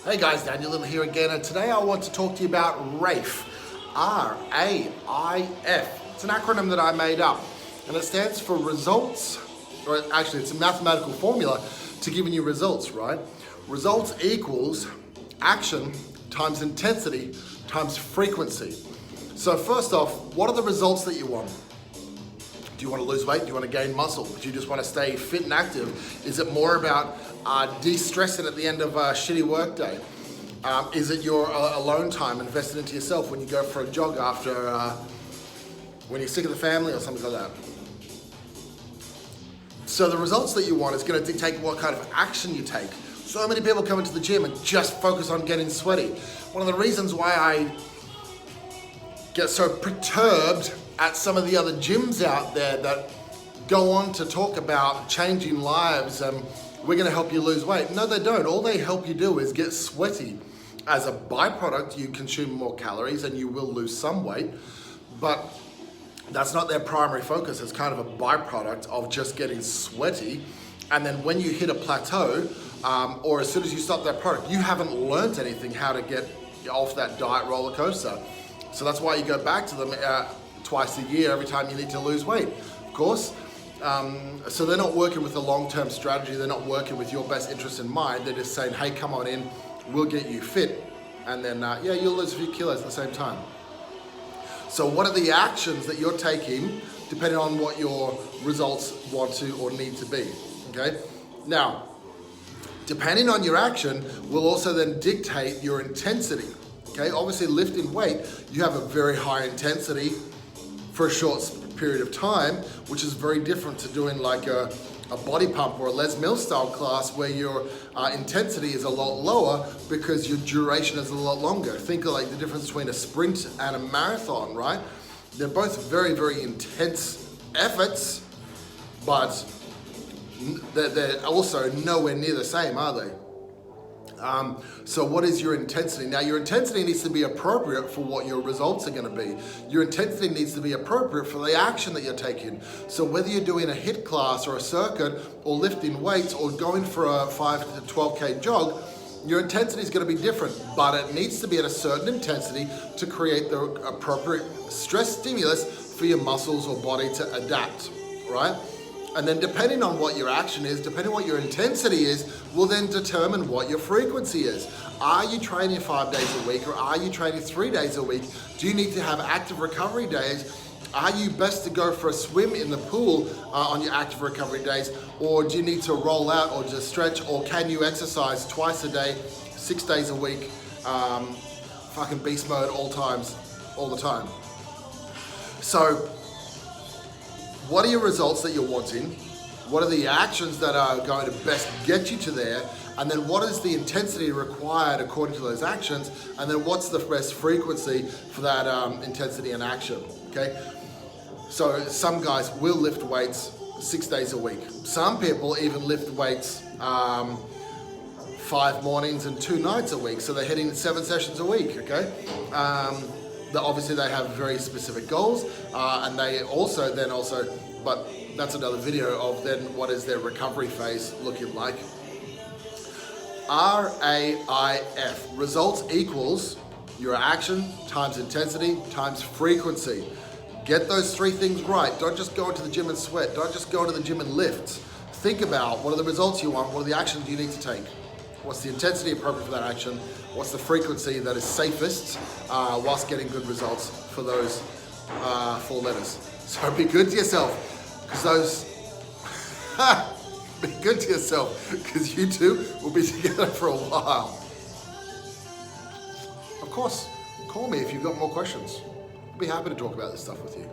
Hey guys, Daniel Lyttle here again, and today I want to talk to you about RAIF. R-A-I-F. It's an acronym that I made up, and it stands for results, or actually it's a mathematical formula to giving you results, right? Results equals action times intensity times frequency. So first off, what are the results that you want? Do you want to lose weight? Do you want to gain muscle? Do you just want to stay fit and active? Is it more about de-stressing at the end of a shitty work day? Is it your alone time invested into yourself when you go for a jog after, when you're sick of the family or something like that? So the results that you want is going to dictate what kind of action you take. So many people come into the gym and just focus on getting sweaty. One of the reasons why I get so perturbed at some of the other gyms out there that go on to talk about changing lives and we're going to help you lose weight. No, they don't. All they help you do is get sweaty. As a byproduct, you consume more calories and you will lose some weight, but that's not their primary focus. It's kind of a byproduct of just getting sweaty. And then when you hit a plateau, or as soon as you stop that product, you haven't learned anything how to get off that diet roller coaster. So that's why you go back to them twice a year every time you need to lose weight, of course. So they're not working with a long-term strategy. They're not working with your best interest in mind. They're just saying, hey, come on in, we'll get you fit. And then, yeah, you'll lose a few kilos at the same time. So what are the actions that you're taking depending on what your results want to or need to be, okay? Now, depending on your action will also then dictate your intensity, okay? Obviously lifting weight, you have a very high intensity for a short period of time, which is very different to doing like a body pump or a Les Mills style class where your intensity is a lot lower because your duration is a lot longer. Think of like the difference between a sprint and a marathon, right? They're both very, very intense efforts, but they're also nowhere near the same, are they? So what is your intensity? Now your intensity needs to be appropriate for what your results are going to be. Your intensity needs to be appropriate for the action that you're taking. So whether you're doing a HIIT class or a circuit or lifting weights or going for a 5 to 12K jog, your intensity is going to be different, but it needs to be at a certain intensity to create the appropriate stress stimulus for your muscles or body to adapt, right? And then depending on what your action is, depending on what your intensity is, will then determine what your frequency is. Are you training 5 days a week or are you training 3 days a week? Do you need to have active recovery days? Are you best to go for a swim in the pool on your active recovery days? Or do you need to roll out or just stretch? Or can you exercise twice a day, 6 days a week, fucking beast mode all the time? So, what are your results that you're wanting? What are the actions that are going to best get you to there? And then what is the intensity required according to those actions? And then what's the best frequency for that intensity and action, okay? So some guys will lift weights 6 days a week. Some people even lift weights 5 mornings and 2 nights a week. So they're hitting 7 sessions a week, okay? Obviously they have very specific goals and they also, but that's another video of then what is their recovery phase looking like. RAIF, results equals your action times intensity times frequency. Get those 3 things right. Don't just go into the gym and sweat. Don't just go into the gym and lift. Think about what are the results you want, what are the actions you need to take. What's the intensity appropriate for that action? What's the frequency that is safest whilst getting good results for those 4 letters? So be good to yourself, because be good to yourself, because you two will be together for a while. Of course, call me if you've got more questions. I'll be happy to talk about this stuff with you.